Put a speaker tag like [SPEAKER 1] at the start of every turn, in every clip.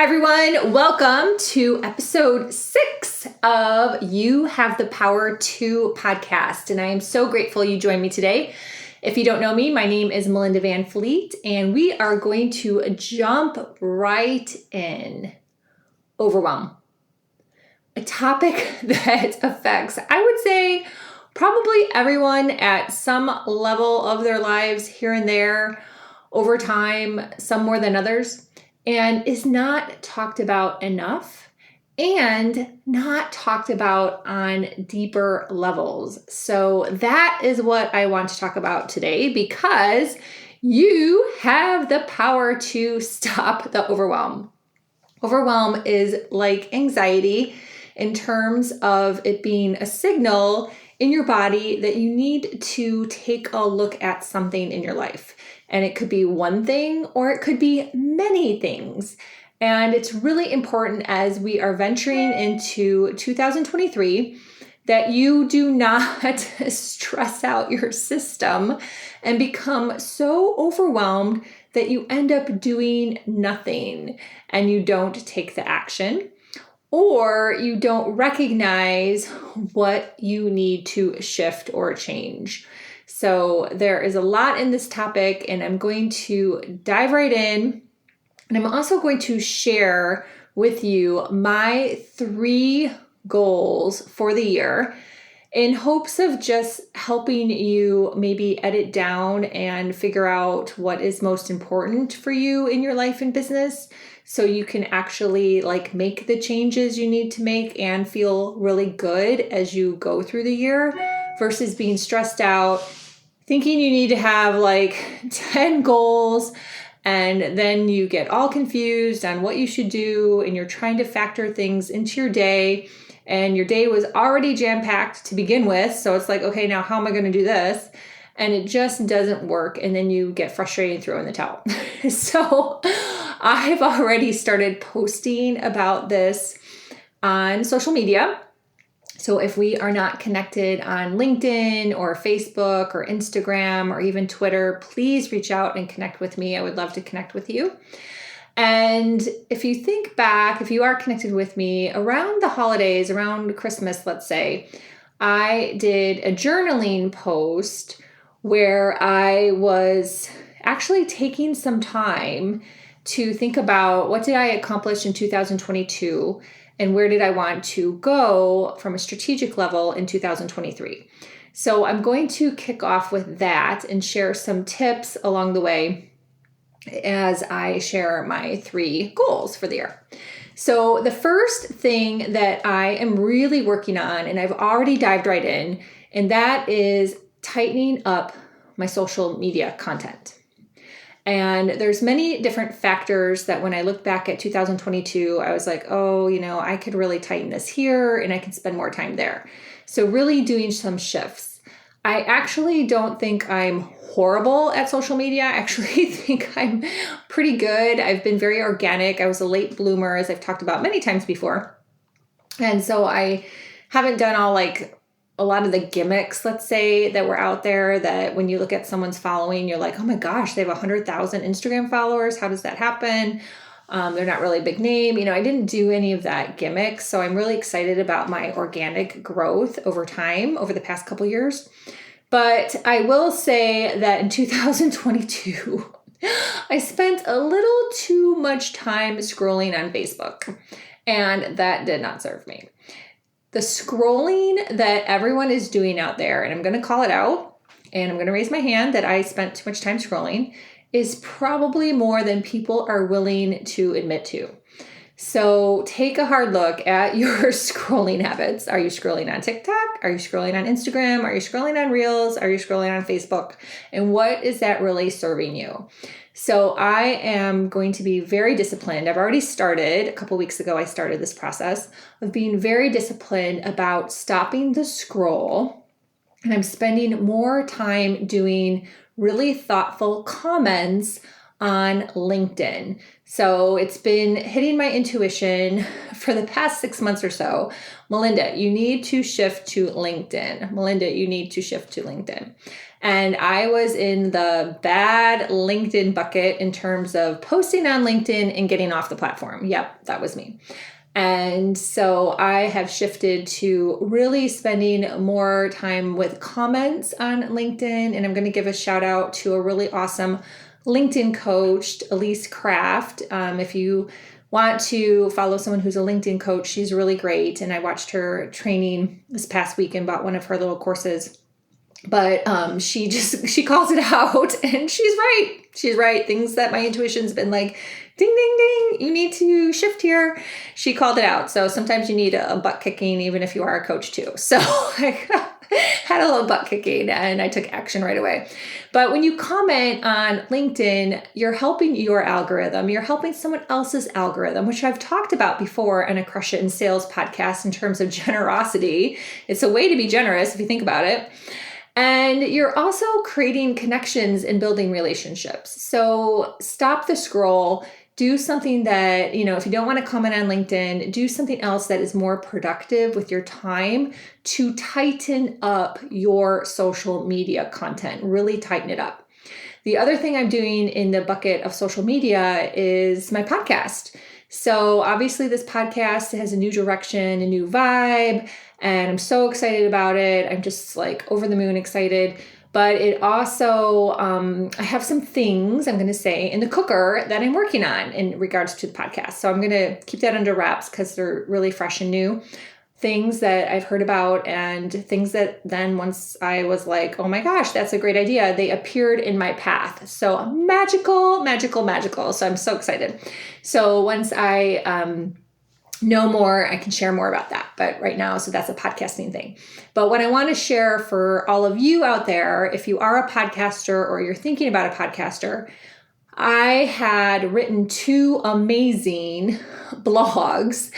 [SPEAKER 1] Hi, everyone. Welcome to episode 6 of You Have the Power to podcast. And I am so grateful you joined me today. If you don't know me, my name is Melinda Van Fleet, and we are going to jump right in. Overwhelm. A topic that affects, I would say, probably everyone at some level of their lives here and there over time, some more than others, and is not talked about enough and not talked about on deeper levels. So that is what I want to talk about today, because you have the power to stop the overwhelm. Overwhelm is like anxiety in terms of it being a signal in your body that you need to take a look at something in your life. And it could be one thing or it could be many things. And it's really important as we are venturing into 2023 that you do not stress out your system and become so overwhelmed that you end up doing nothing and you don't take the action, or you don't recognize what you need to shift or change. So there is a lot in this topic, and I'm going to dive right in. And I'm also going to share with you my 3 goals for the year in hopes of just helping you maybe edit down and figure out what is most important for you in your life and business, so you can actually make the changes you need to make and feel really good as you go through the year, versus being stressed out, thinking you need to have 10 goals, and then you get all confused on what you should do, and you're trying to factor things into your day, and your day was already jam-packed to begin with. So it's okay, now how am I going to do this? And it just doesn't work. And then you get frustrated and throw in the towel. So I've already started posting about this on social media. So if we are not connected on LinkedIn or Facebook or Instagram or even Twitter, please reach out and connect with me. I would love to connect with you. And if you think back, if you are connected with me around the holidays, around Christmas, let's say, I did a journaling post where I was actually taking some time to think about what did I accomplish in 2022 and where did I want to go from a strategic level in 2023. So I'm going to kick off with that and share some tips along the way as I share my 3 goals for the year. So the first thing that I am really working on, and I've already dived right in, and that is tightening up my social media content. And there's many different factors that when I look back at 2022, I was like, I could really tighten this here and I can spend more time there. So really doing some shifts. I actually don't think I'm horrible at social media. I actually think I'm pretty good. I've been very organic. I was a late bloomer, as I've talked about many times before. And so I haven't done all a lot of the gimmicks, let's say, that were out there that when you look at someone's following, you're like, oh my gosh, they have 100,000 Instagram followers. How does that happen? They're not really a big name. I didn't do any of that gimmick. So I'm really excited about my organic growth over time, over the past couple years. But I will say that in 2022, I spent a little too much time scrolling on Facebook, and that did not serve me. The scrolling that everyone is doing out there, and I'm going to call it out, and I'm going to raise my hand that I spent too much time scrolling, is probably more than people are willing to admit to. So take a hard look at your scrolling habits. Are you scrolling on TikTok? Are you scrolling on Instagram? Are you scrolling on Reels? Are you scrolling on Facebook? And what is that really serving you? So I am going to be very disciplined. I've already started, a couple weeks ago, I started this process of being very disciplined about stopping the scroll. And I'm spending more time doing really thoughtful comments on LinkedIn. So it's been hitting my intuition for the past 6 months or so. Melinda, you need to shift to LinkedIn. Melinda, you need to shift to LinkedIn. And I was in the bad LinkedIn bucket in terms of posting on LinkedIn and getting off the platform. Yep, that was me. And so I have shifted to really spending more time with comments on LinkedIn. And I'm going to give a shout out to a really awesome LinkedIn coach, Elise Kraft. If you want to follow someone who's a LinkedIn coach, she's really great. And I watched her training this past week and bought one of her little courses. But she calls it out, and she's right. She's right. Things that my intuition's been like, ding, ding, ding, you need to shift here. She called it out. So sometimes you need a butt kicking, even if you are a coach too. So I had a little butt kicking and I took action right away. But when you comment on LinkedIn, you're helping your algorithm. You're helping someone else's algorithm, which I've talked about before in a Crush It in Sales podcast in terms of generosity. It's a way to be generous if you think about it. And you're also creating connections and building relationships. So stop the scroll. Do something that, if you don't want to comment on LinkedIn, do something else that is more productive with your time to tighten up your social media content. Really tighten it up. The other thing I'm doing in the bucket of social media is my podcast. So obviously this podcast has a new direction, a new vibe, and I'm so excited about it. I'm just like over the moon excited. But it also, I have some things I'm going to say in the cooker that I'm working on in regards to the podcast. So I'm going to keep that under wraps because they're really fresh and new. Things that I've heard about and things that then once I was like, oh my gosh, that's a great idea, they appeared in my path. So magical, magical, magical. So I'm so excited. So once I know more, I can share more about that. But right now, so that's a podcasting thing. But what I want to share for all of you out there, if you are a podcaster or you're thinking about a podcaster, I had written 2 amazing blogs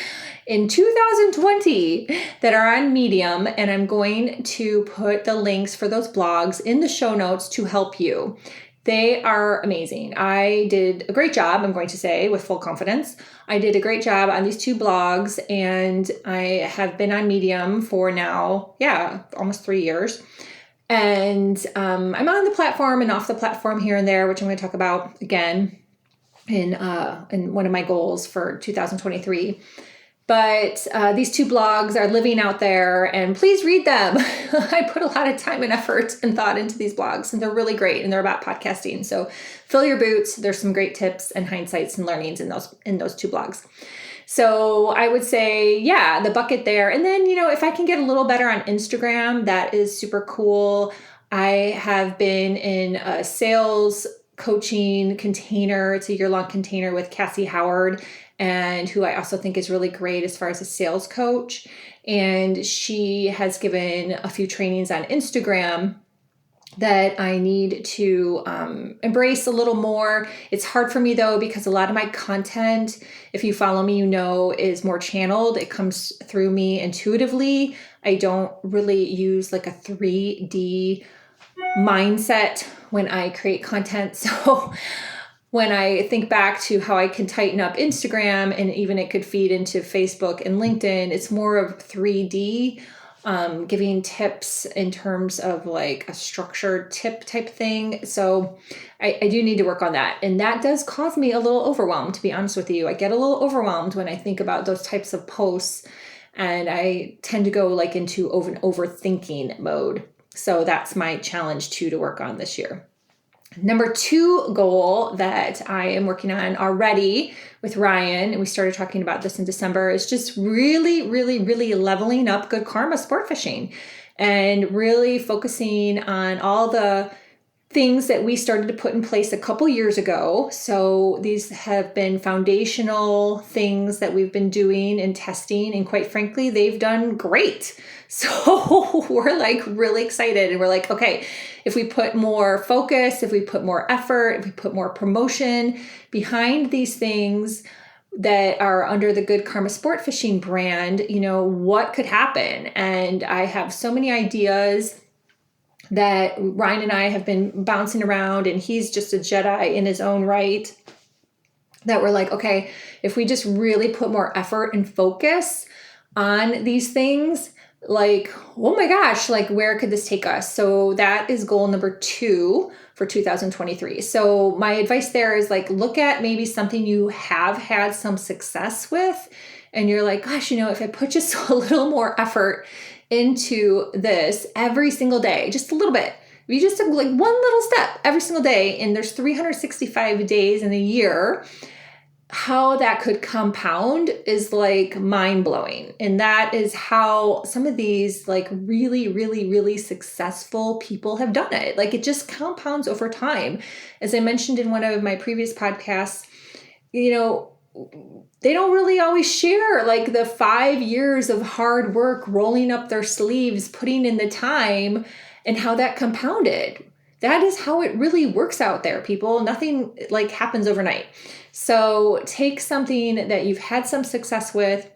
[SPEAKER 1] in 2020 that are on Medium, and I'm going to put the links for those blogs in the show notes to help you. They are amazing. I did a great job, I'm going to say, with full confidence. I did a great job on these 2 blogs, and I have been on Medium for now, almost 3 years. And I'm on the platform and off the platform here and there, which I'm going to talk about again in one of my goals for 2023. But these 2 blogs are living out there, and please read them. I put a lot of time and effort and thought into these blogs, and they're really great, and they're about podcasting. So fill your boots. There's some great tips and hindsights and learnings in those 2 blogs. So I would say, the bucket there. And then, if I can get a little better on Instagram, that is super cool. I have been in a sales coaching container. It's a year-long container with Cassie Howard, and who I also think is really great as far as a sales coach. And she has given a few trainings on Instagram that I need to embrace a little more. It's hard for me though, because a lot of my content, if you follow me, is more channeled. It comes through me intuitively. I don't really use like a 3D mindset when I create content. So when I think back to how I can tighten up Instagram, and even it could feed into Facebook and LinkedIn, it's more of 3D, giving tips in terms of like a structured tip type thing. So I do need to work on that. And that does cause me a little overwhelmed, to be honest with you. I get a little overwhelmed when I think about those types of posts, and I tend to go like into overthinking mode. So that's my challenge too, to work on this year. Number 2 goal that I am working on already with Ryan, and we started talking about this in December, is just really, really, really leveling up Good Karma sport fishing and really focusing on all the things that we started to put in place a couple years ago. So these have been foundational things that we've been doing and testing, and quite frankly, they've done great. So we're like really excited, and we're like, okay, if we put more focus, if we put more effort, if we put more promotion behind these things that are under the Good Karma Sport Fishing brand, what could happen? And I have so many ideas that Ryan and I have been bouncing around, and he's just a Jedi in his own right, that we're like, okay, if we just really put more effort and focus on these things, like, oh my gosh, like where could this take us? So that is goal number 2 for 2023. So my advice there is like, look at maybe something you have had some success with. And you're like, gosh, if I put just a little more effort into this every single day, just a little bit, if you just took like one little step every single day, and there's 365 days in a year, how that could compound is like mind-blowing. And that is how some of these like really, really, really successful people have done it. Like it just compounds over time. As I mentioned in one of my previous podcasts, they don't really always share like the 5 years of hard work, rolling up their sleeves, putting in the time, and how that compounded. That is how it really works out there, people. Nothing like happens overnight. So take something that you've had some success with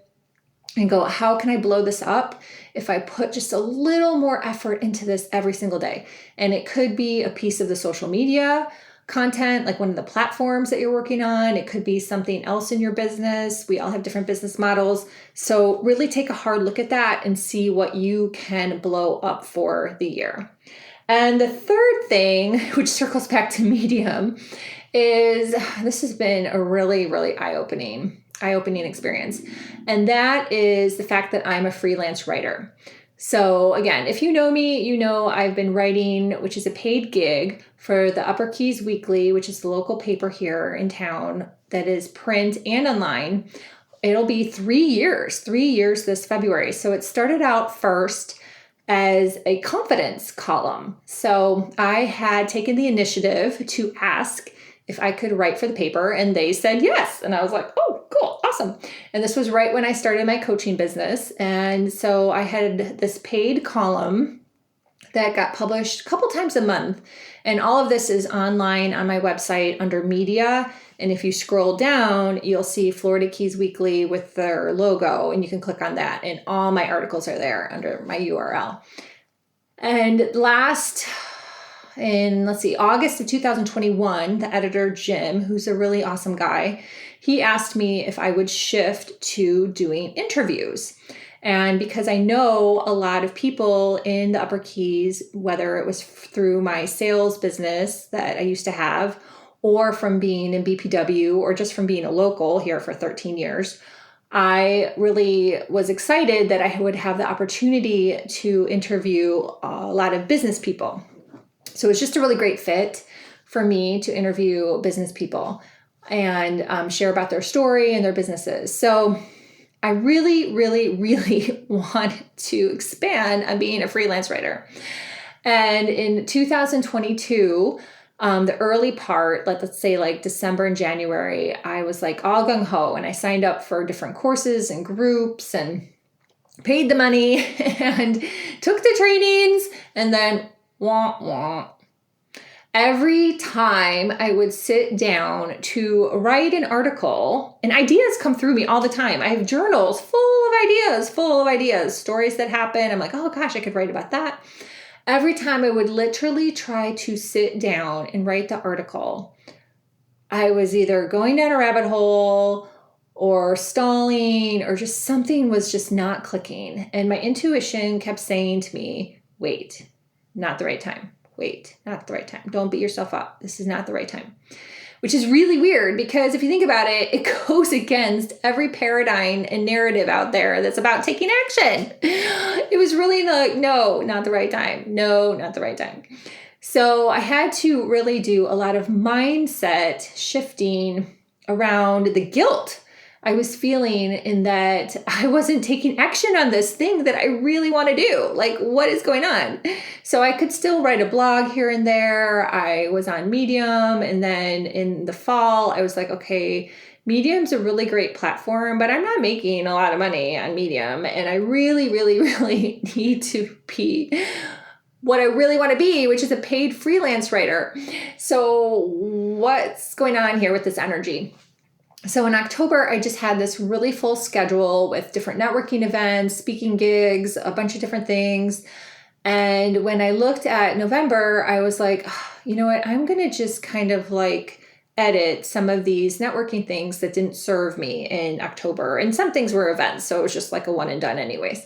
[SPEAKER 1] and go, how can I blow this up if I put just a little more effort into this every single day? And it could be a piece of the social media content, like one of the platforms that you're working on. It could be something else in your business. We all have different business models. So really take a hard look at that and see what you can blow up for the year. And the third thing, which circles back to Medium, is this has been a really, really eye-opening experience. And that is the fact that I'm a freelance writer. So again, if you know me, I've been writing, which is a paid gig for the Upper Keys Weekly, which is the local paper here in town that is print and online. It'll be 3 years this February. So it started out first as a confidence column. So I had taken the initiative to ask if I could write for the paper, and they said yes. And I was like, oh, cool, awesome. And this was right when I started my coaching business. And so I had this paid column that got published a couple times a month. And all of this is online on my website under media. And if you scroll down, you'll see Florida Keys Weekly with their logo, and you can click on that. And all my articles are there under my URL. And in August of 2021, the editor, Jim, who's a really awesome guy, he asked me if I would shift to doing interviews. And because I know a lot of people in the Upper Keys, whether it was through my sales business that I used to have, or from being in BPW, or just from being a local here for 13 years, I really was excited that I would have the opportunity to interview a lot of business people. So it's just a really great fit for me to interview business people and share about their story and their businesses. So I really, really, really want to expand on being a freelance writer. And in 2022, the early part, let's say like December and January, I was like all gung-ho, and I signed up for different courses and groups and paid the money and took the trainings, and then wah, wah. Every time I would sit down to write an article, and ideas come through me all the time. I have journals full of ideas, stories that happen. I'm like, oh gosh, I could write about that. Every time I would literally try to sit down and write the article, I was either going down a rabbit hole or stalling, or just something was just not clicking. And my intuition kept saying to me, wait, not the right time. Wait, not the right time. Don't beat yourself up. This is not the right time. Which is really weird, because if you think about it, it goes against every paradigm and narrative out there that's about taking action. It was really like, no, not the right time. No, not the right time. So I had to really do a lot of mindset shifting around the guilt I was feeling in that I wasn't taking action on this thing that I really want to do. Like, what is going on? So I could still write a blog here and there. I was on Medium. And then in the fall, I was like, okay, Medium's a really great platform, but I'm not making a lot of money on Medium. And I really, really, really need to be what I really want to be, which is a paid freelance writer. So what's going on here with this energy? So in October, I just had this really full schedule with different networking events, speaking gigs, a bunch of different things. And when I looked at November, I was like, oh, you know what? I'm going to just kind of like edit some of these networking things that didn't serve me in October. And some things were events, so it was just like a one and done anyways.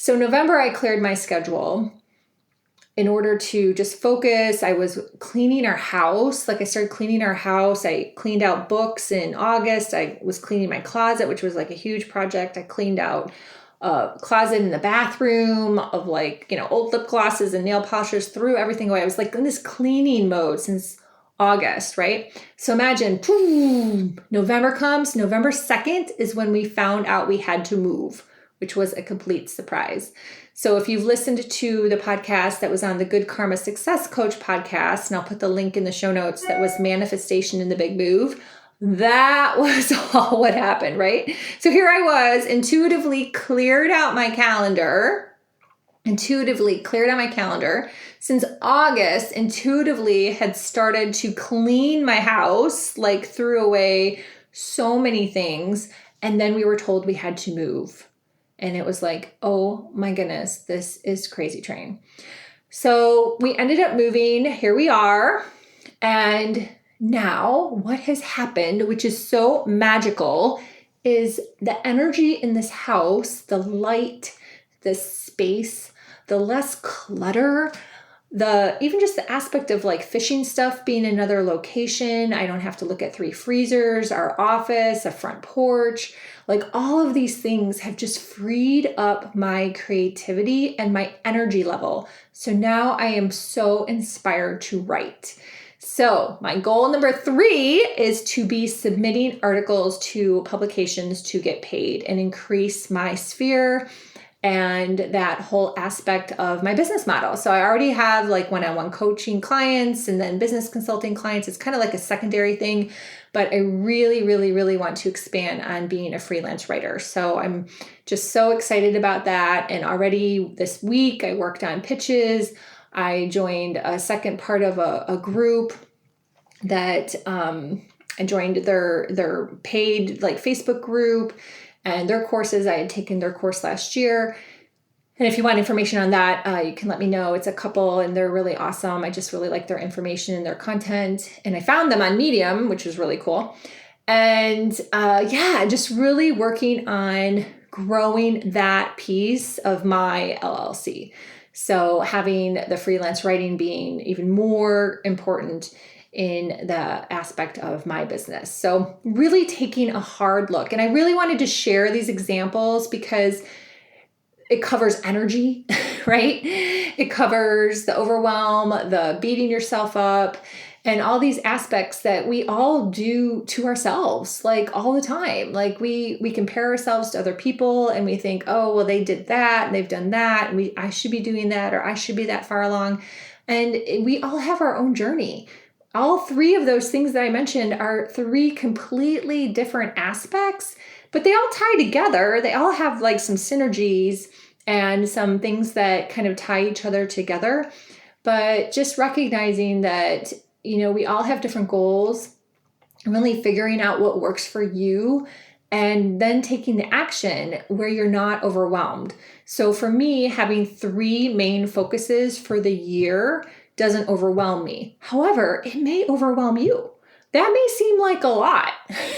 [SPEAKER 1] So November, I cleared my schedule in order to just focus. I was cleaning our house. Like I started cleaning our house. I cleaned out books in August. I was cleaning my closet, which was like a huge project. I cleaned out a closet in the bathroom of old lip glosses and nail polishes, threw everything away. I was like in this cleaning mode since August, right? So imagine, boom, November comes. November 2nd is when we found out we had to move, which was a complete surprise. So if you've listened to the podcast that was on the Good Karma Success Coach podcast, and I'll put the link in the show notes, that was Manifestation in the Big Move, that was all what happened, right? So here I was, intuitively cleared out my calendar. Since August, intuitively had started to clean my house, like threw away so many things. And then we were told we had to move. And it was like, oh my goodness, this is crazy train. So we ended up moving. Here we are. And now what has happened, which is so magical, is the energy in this house, the light, the space, the less clutter, even just the aspect of like fishing stuff being another location. I don't have to look at 3 freezers, our office, a front porch. Like all of these things have just freed up my creativity and my energy level. So now I am so inspired to write. So my goal number 3 is to be submitting articles to publications to get paid and increase my sphere and that whole aspect of my business model. So I already have like one-on-one coaching clients and then business consulting clients. It's kind of like a secondary thing, but I really, really, really want to expand on being a freelance writer. So I'm just so excited about that. And already this week I worked on pitches. I joined a second part of a group that I joined their paid like Facebook group. And their courses, I had taken their course last year. And if you want information on that, you can let me know. It's a couple and they're really awesome. I just really like their information and their content. And I found them on Medium, which was really cool. And just really working on growing that piece of my LLC. So having the freelance writing being even more important in the aspect of my business. So really taking a hard look. And I really wanted to share these examples because it covers energy, right? It covers the overwhelm, the beating yourself up, and all these aspects that we all do to ourselves, like all the time. Like we compare ourselves to other people and we think, oh, well, they did that and they've done that. And I should be doing that, or I should be that far along. And we all have our own journey. All 3 of those things that I mentioned are 3 completely different aspects, but they all tie together. They all have like some synergies and some things that kind of tie each other together. But just recognizing that, we all have different goals, and really figuring out what works for you, and then taking the action where you're not overwhelmed. So for me, having 3 main focuses for the year doesn't overwhelm me. However, it may overwhelm you. That may seem like a lot.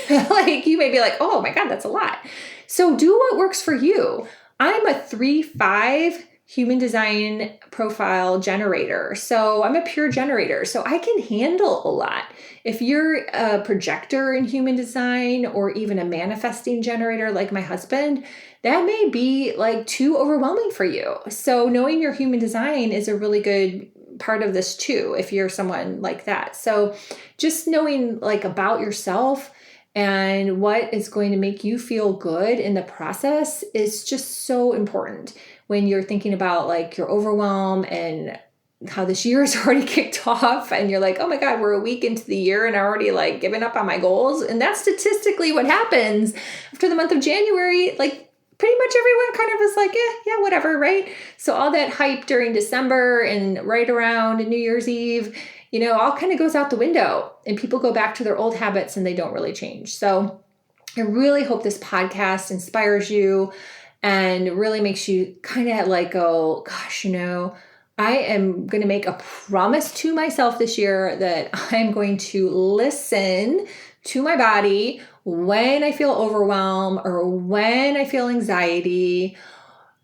[SPEAKER 1] Like you may be like, oh my God, that's a lot. So do what works for you. I'm a 3/5 human design profile generator. So I'm a pure generator. So I can handle a lot. If you're a projector in human design or even a manifesting generator like my husband, that may be like too overwhelming for you. So knowing your human design is a really good part of this too, if you're someone like that. So just knowing like about yourself and what is going to make you feel good in the process is just so important when you're thinking about like your overwhelm and how this year is already kicked off and you're like, oh my God, we're a week into the year and I already like given up on my goals. And that's statistically what happens after the month of January. Like pretty much everyone kind of is like, yeah, whatever, right? So all that hype during December and right around New Year's Eve, all kind of goes out the window and people go back to their old habits and they don't really change. So I really hope this podcast inspires you and really makes you kind of like go, gosh, I am going to make a promise to myself this year that I'm going to listen to my body when I feel overwhelmed or when I feel anxiety,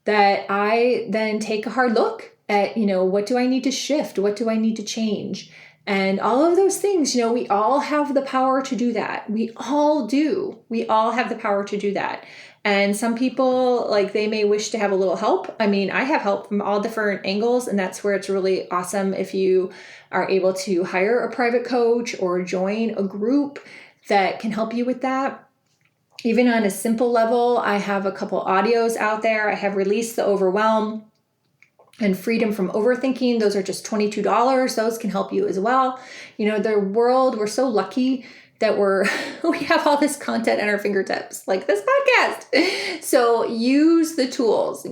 [SPEAKER 1] that I then take a hard look at, what do I need to shift? What do I need to change? And all of those things, we all have the power to do that. We all do. We all have the power to do that. And some people, they may wish to have a little help. I mean, I have help from all different angles, and that's where it's really awesome if you are able to hire a private coach or join a group that can help you with that. Even on a simple level, I have a couple audios out there. I have released the Overwhelm and Freedom from Overthinking. Those are just $22. Those can help you as well. The world, we're so lucky that we have all this content at our fingertips, like this podcast. So use the tools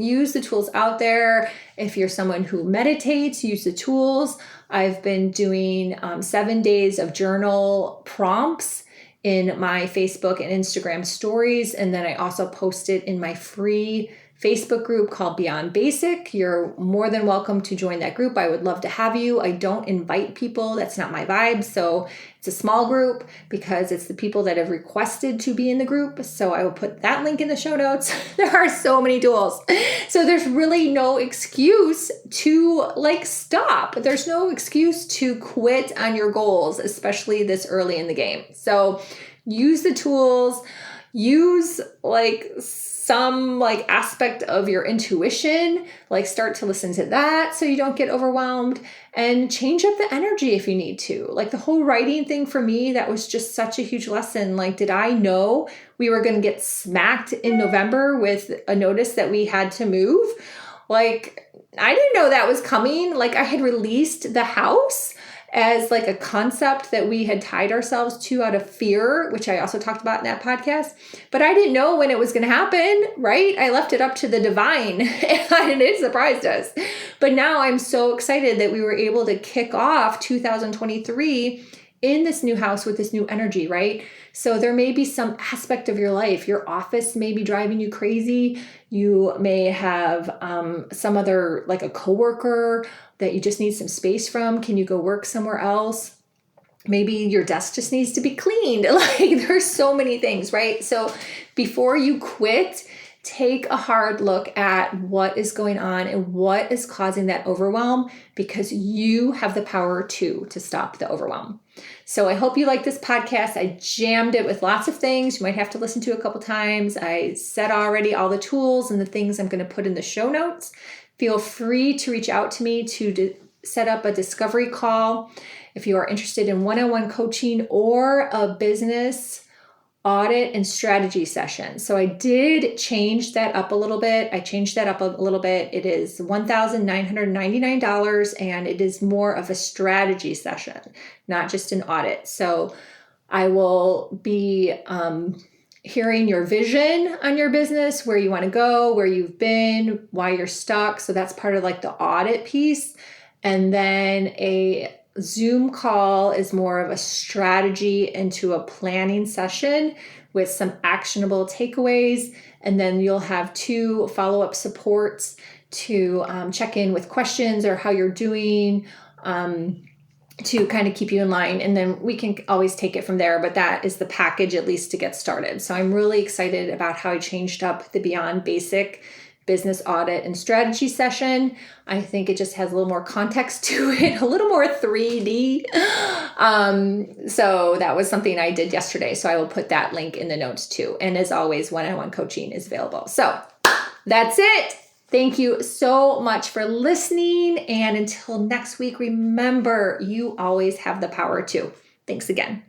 [SPEAKER 1] out there. If you're someone who meditates, use the tools. I've been doing 7 days of journal prompts in my Facebook and Instagram stories. And then I also post it in my free Facebook group called Beyond Basic. You're more than welcome to join that group. I would love to have you. I don't invite people. That's not my vibe. So it's a small group because it's the people that have requested to be in the group. So I will put that link in the show notes. There are so many tools. So there's really no excuse to stop. There's no excuse to quit on your goals, especially this early in the game. So use the tools, use some aspect of your intuition, start to listen to that so you don't get overwhelmed, and change up the energy if you need to. The whole writing thing for me, that was just such a huge lesson. Did I know we were going to get smacked in November with a notice that we had to move? I didn't know that was coming. I had released the house as a concept that we had tied ourselves to out of fear, which I also talked about in that podcast. But I didn't know when it was going to happen, right? I left it up to the divine and it surprised us. But now I'm so excited that we were able to kick off 2023 in this new house with this new energy, right? So there may be some aspect of your life. Your office may be driving you crazy. You may have some other, a coworker that you just need some space from. Can you go work somewhere else? Maybe your desk just needs to be cleaned. There's so many things, right? So before you quit, take a hard look at what is going on and what is causing that overwhelm, because you have the power to stop the overwhelm. So I hope you like this podcast. I jammed it with lots of things. You might have to listen to a couple times. I said already all the tools and the things I'm going to put in the show notes. Feel free to reach out to me to set up a discovery call if you are interested in one-on-one coaching or a business audit and strategy session. So I did change that up a little bit. It is $1,999, and it is more of a strategy session, not just an audit. So I will be hearing your vision on your business, where you want to go, where you've been, why you're stuck. So that's part of the audit piece. And then a Zoom call is more of a strategy into a planning session with some actionable takeaways. And then you'll have 2 follow-up supports to check in with questions or how you're doing, to kind of keep you in line. And then we can always take it from there, but that is the package, at least to get started. So I'm really excited about how I changed up the Beyond Basic business audit and strategy session. I think it just has a little more context to it, a little more 3D. So that was something I did yesterday. So I will put that link in the notes too. And as always, one-on-one coaching is available. So that's it. Thank you so much for listening. And until next week, remember, you always have the power to. Thanks again.